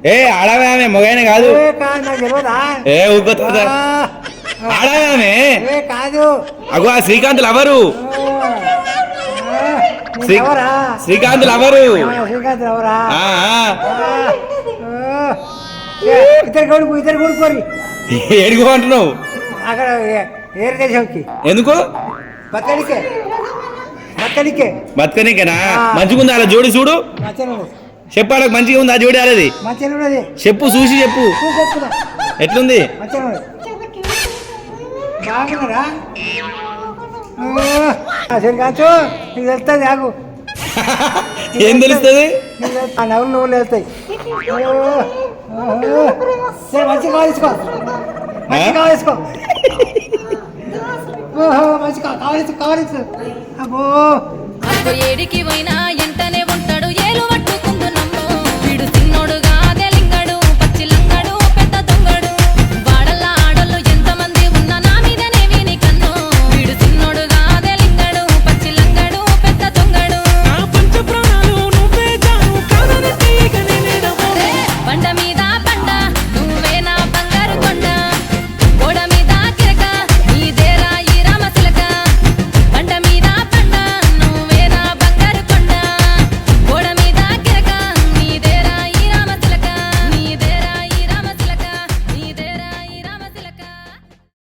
ఏ ఆడవే ఆమె మొగైన కాదు. నాకు తెలియదా? ఏ ఊరుకోతుందా ఆడవే ఆమె కాదు. అగో ఆ శ్రీకాంత్ లవరు. శ్రీకాంత్ లవరు. శ్రీకాంత్ ఎవరా? ఆ, ఇద్దరు కొడుకోరి ఏడుకో అంటున్నావు అక్కడ ఏరు దేశంకి. ఎందుకు? బతకనికే బతకనికేనా? మంచిగా ఉంది అలా జోడి చూడు. చెప్పాడకు మంచిగా ఉంది ఆ జోడి అలాది. చెప్పు చూసి చెప్పు ఎట్లుంది. నీకు వెళ్తుంది ఆగు. ఏం తెలుస్తుంది? ఆ నవ్వులు వెళ్తాయి. మంచిగా కావాలిసుకో కావాలిచ్చు. అబ్బో ఏడికి పోయినా ఎంటనే ఉంటాడు ఏలు పట్టుకు